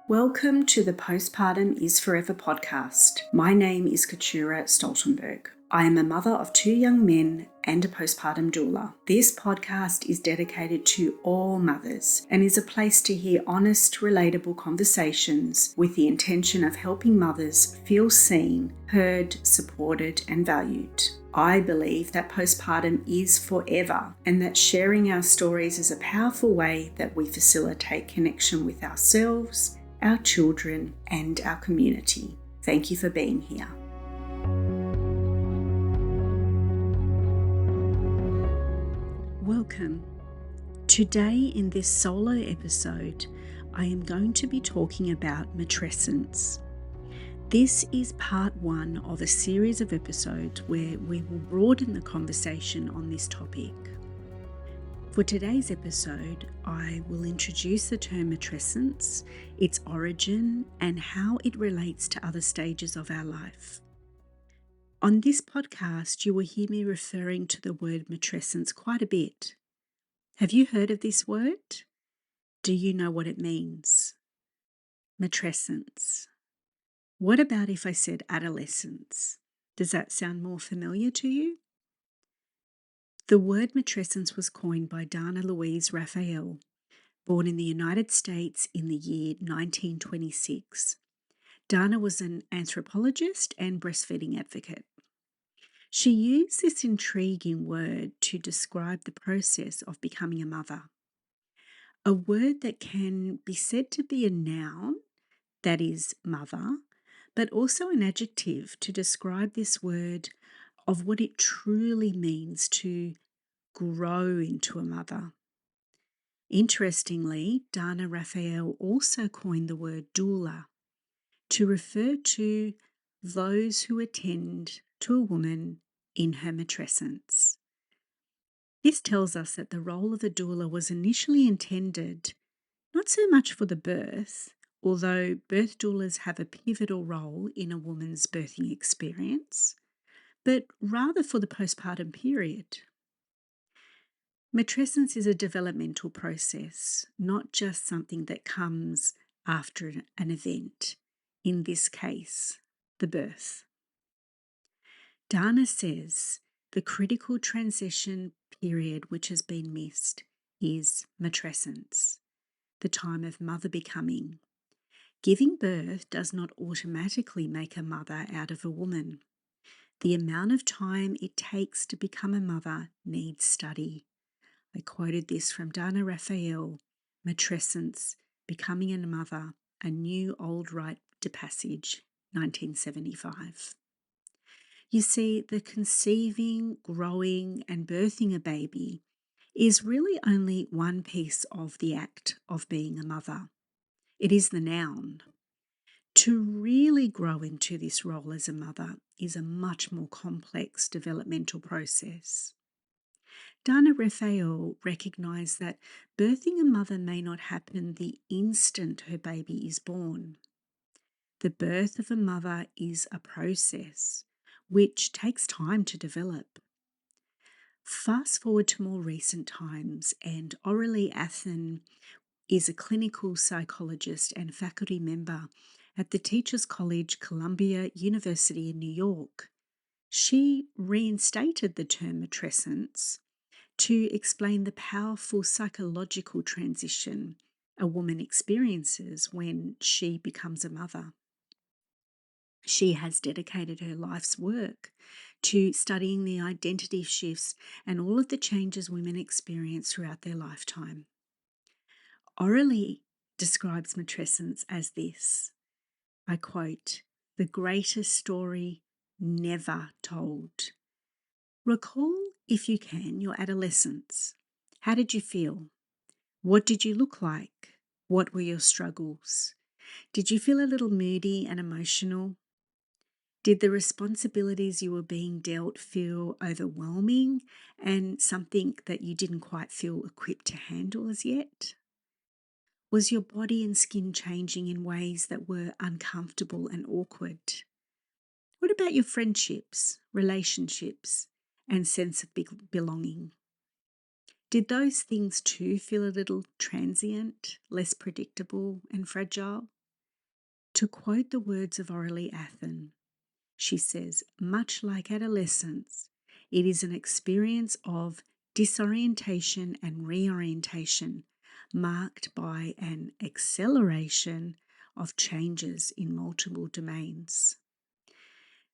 Welcome to the Postpartum is Forever podcast. My name is Katura Stoltenberg. I am a mother of 2 young men and a postpartum doula. This podcast is dedicated to all mothers and is a place to hear honest, relatable conversations with the intention of helping mothers feel seen, heard, supported, and valued. I believe that postpartum is forever and that sharing our stories is a powerful way that we facilitate connection with ourselves, our children, and our community. Thank you for being here. Welcome. Today in this solo episode, I am going to be talking about matrescence. This is part 1 of a series of episodes where we will broaden the conversation on this topic. For today's episode, I will introduce the term matrescence, its origin, and how it relates to other stages of our life. On this podcast, you will hear me referring to the word matrescence quite a bit. Have you heard of this word? Do you know what it means? Matrescence. What about if I said adolescence? Does that sound more familiar to you? The word matrescence was coined by Dana Louise Raphael, born in the United States in the year 1926. Dana was an anthropologist and breastfeeding advocate. She used this intriguing word to describe the process of becoming a mother. A word that can be said to be a noun, that is, mother, but also an adjective to describe this word of what it truly means to grow into a mother. Interestingly, Dana Raphael also coined the word doula to refer to those who attend to a woman in her matrescence. This tells us that the role of a doula was initially intended not so much for the birth, although birth doulas have a pivotal role in a woman's birthing experience, but rather for the postpartum period. Matrescence is a developmental process, not just something that comes after an event, in this case, the birth. Dana says the critical transition period which has been missed is matrescence, the time of mother becoming. Giving birth does not automatically make a mother out of a woman. The amount of time it takes to become a mother needs study. I quoted this from Dana Raphael, Matrescence, Becoming a Mother, A New Old Rite de Passage, 1975. You see, the conceiving, growing, and birthing a baby is really only one piece of the act of being a mother. It is the noun. To really grow into this role as a mother is a much more complex developmental process. Dana Raphael recognised that birthing a mother may not happen the instant her baby is born. The birth of a mother is a process which takes time to develop. Fast forward to more recent times, and Aurelie Athen is a clinical psychologist and faculty member at the Teachers College, Columbia University in New York. She reinstated the term matrescence to explain the powerful psychological transition a woman experiences when she becomes a mother. She has dedicated her life's work to studying the identity shifts and all of the changes women experience throughout their lifetime. Aurelie describes matrescence as this, I quote, "The greatest story never told." Recall, if you can, your adolescence. How did you feel? What did you look like? What were your struggles? Did you feel a little moody and emotional? Did the responsibilities you were being dealt feel overwhelming and something that you didn't quite feel equipped to handle as yet? Was your body and skin changing in ways that were uncomfortable and awkward? What about your friendships, relationships, and sense of belonging? Did those things too feel a little transient, less predictable and fragile? To quote the words of Aurelie Athen, she says, much like adolescence, it is an experience of disorientation and reorientation marked by an acceleration of changes in multiple domains.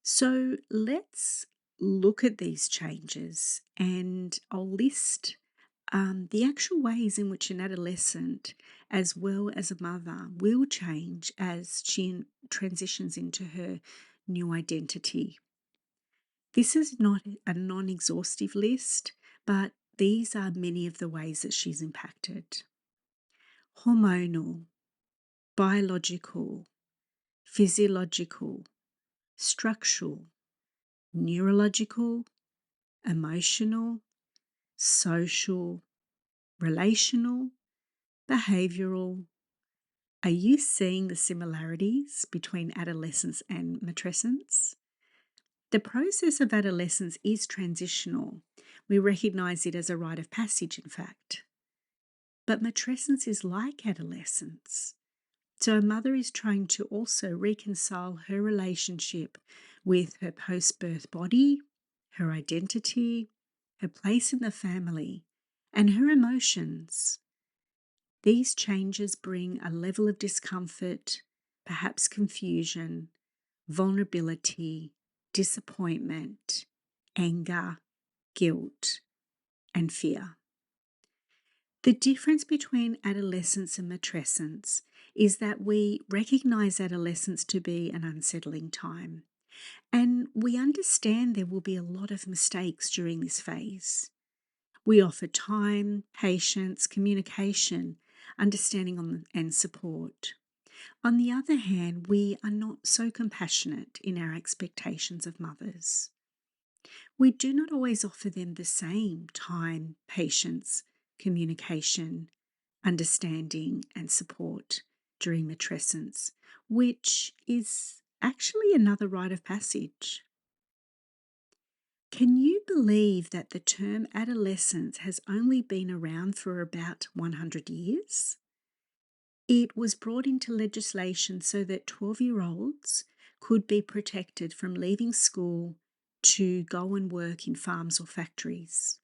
So let's look at these changes, and I'll list the actual ways in which an adolescent, as well as a mother, will change as she transitions into her new identity. This is not a non-exhaustive list, but these are many of the ways that she's impacted. Hormonal, biological, physiological, structural, neurological, emotional, social, relational, behavioural. Are you seeing the similarities between adolescence and matrescence? The process of adolescence is transitional. We recognise it as a rite of passage, in fact. But matrescence is like adolescence. So a mother is trying to also reconcile her relationship with her post-birth body, her identity, her place in the family, and her emotions. These changes bring a level of discomfort, perhaps confusion, vulnerability, disappointment, anger, guilt, and fear. The difference between adolescence and matrescence is that we recognise adolescence to be an unsettling time, and we understand there will be a lot of mistakes during this phase. We offer time, patience, communication, understanding and support. On the other hand, we are not so compassionate in our expectations of mothers. We do not always offer them the same time, patience, communication, understanding, and support during matrescence, which is actually another rite of passage. Can you believe that the term adolescence has only been around for about 100 years? It was brought into legislation so that 12-year-olds could be protected from leaving school to go and work in farms or factories.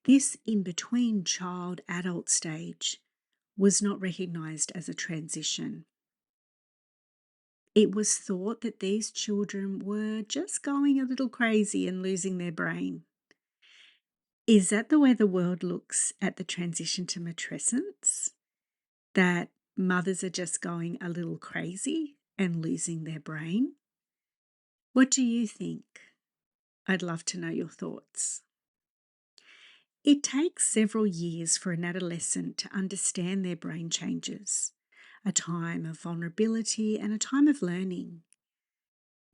This in-between child-adult stage was not recognised as a transition. It was thought that these children were just going a little crazy and losing their brain. Is that the way the world looks at the transition to matrescence? That mothers are just going a little crazy and losing their brain? What do you think? I'd love to know your thoughts. It takes several years for an adolescent to understand their brain changes, a time of vulnerability and a time of learning.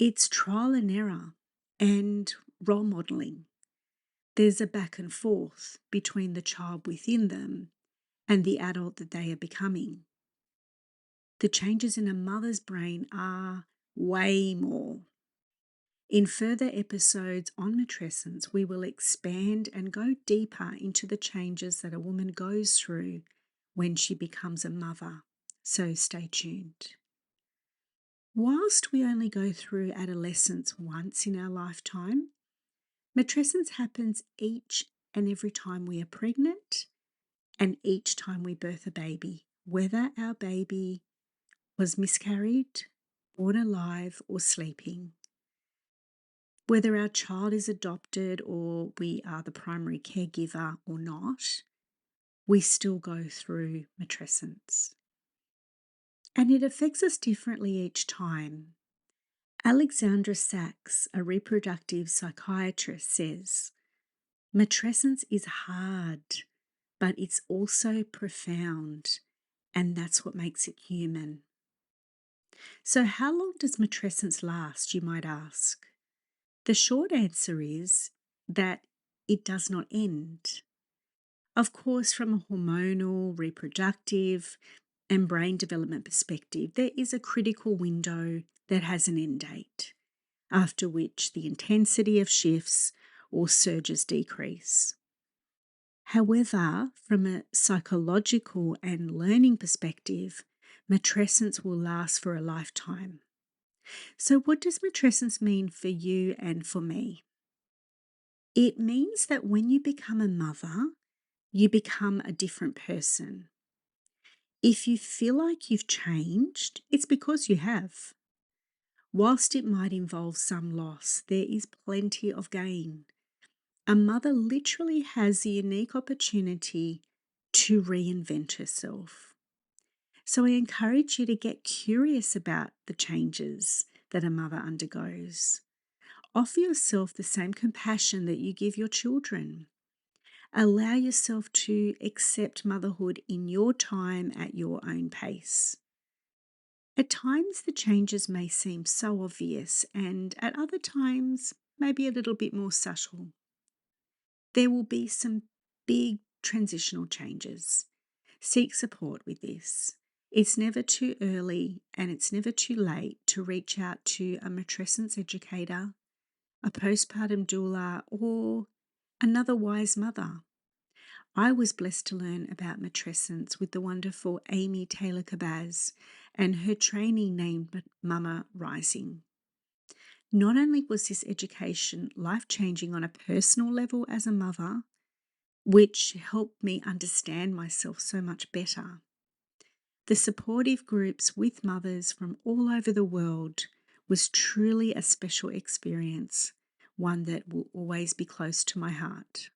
It's trial and error and role modelling. There's a back and forth between the child within them and the adult that they are becoming. The changes in a mother's brain are way more. In further episodes on matrescence, we will expand and go deeper into the changes that a woman goes through when she becomes a mother. So stay tuned. Whilst we only go through adolescence once in our lifetime, matrescence happens each and every time we are pregnant and each time we birth a baby, whether our baby was miscarried, born alive, or sleeping. Whether our child is adopted or we are the primary caregiver or not, we still go through matrescence. And it affects us differently each time. Alexandra Sachs, a reproductive psychiatrist, says, matrescence is hard, but it's also profound, and that's what makes it human. So how long does matrescence last, you might ask? The short answer is that it does not end. Of course, from a hormonal, reproductive, and brain development perspective, there is a critical window that has an end date, after which the intensity of shifts or surges decrease. However, from a psychological and learning perspective, Matrescence will last for a lifetime. So what does matrescence mean for you and for me? It means that when you become a mother, you become a different person. If you feel like you've changed, it's because you have. Whilst it might involve some loss, there is plenty of gain. A mother literally has the unique opportunity to reinvent herself. So I encourage you to get curious about the changes that a mother undergoes. Offer yourself the same compassion that you give your children. Allow yourself to accept motherhood in your time at your own pace. At times, the changes may seem so obvious, and at other times, maybe a little bit more subtle. There will be some big transitional changes. Seek support with this. It's never too early and it's never too late to reach out to a matrescence educator, a postpartum doula, or another wise mother. I was blessed to learn about matrescence with the wonderful Amy Taylor-Kabaz and her training named Mama Rising. Not only was this education life-changing on a personal level as a mother, which helped me understand myself so much better, the supportive groups with mothers from all over the world was truly a special experience, one that will always be close to my heart.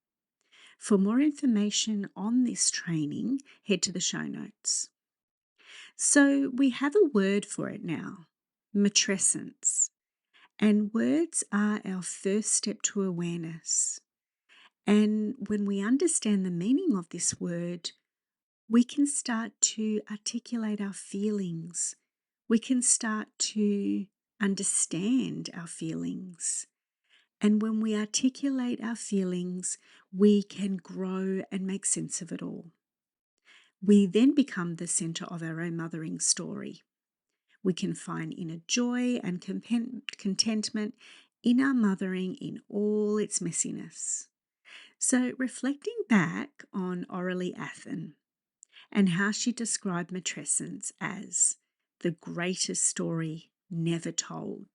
For more information on this training, head to the show notes. So we have a word for it now, matrescence. And words are our first step to awareness. And when we understand the meaning of this word, we can start to articulate our feelings. We can start to understand our feelings. And when we articulate our feelings, we can grow and make sense of it all. We then become the centre of our own mothering story. We can find inner joy and contentment in our mothering in all its messiness. So reflecting back on Aurelie Athen and how she described matrescence as the greatest story never told.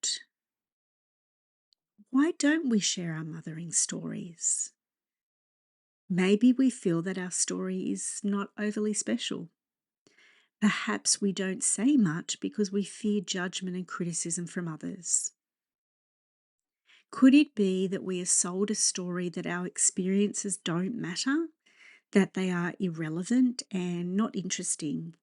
Why don't we share our mothering stories? Maybe we feel that our story is not overly special. Perhaps we don't say much because we fear judgment and criticism from others. Could it be that we are sold a story that our experiences don't matter, that they are irrelevant and not interesting?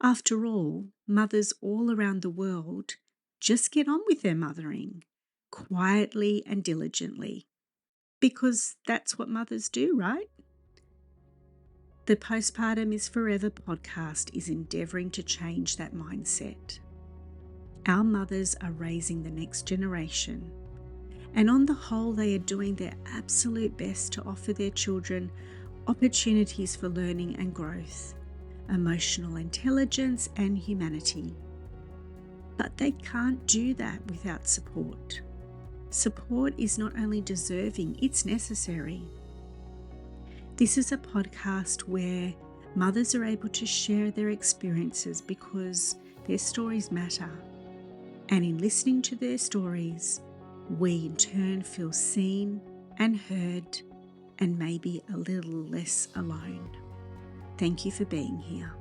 After all, mothers all around the world just get on with their mothering, quietly and diligently, because that's what mothers do, right? The Postpartum is Forever podcast is endeavouring to change that mindset. Our mothers are raising the next generation, and on the whole, they are doing their absolute best to offer their children opportunities for learning and growth, emotional intelligence and humanity. But they can't do that without support. Support is not only deserving, it's necessary. This is a podcast where mothers are able to share their experiences because their stories matter. And in listening to their stories, we in turn feel seen and heard and maybe a little less alone. Thank you for being here.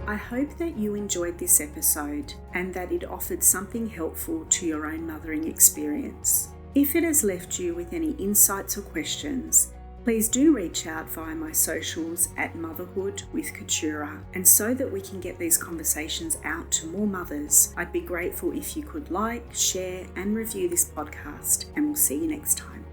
I hope that you enjoyed this episode and that it offered something helpful to your own mothering experience. If it has left you with any insights or questions, please do reach out via my socials at Motherhood with Katura, and so that we can get these conversations out to more mothers, I'd be grateful if you could like, share and review this podcast, and we'll see you next time.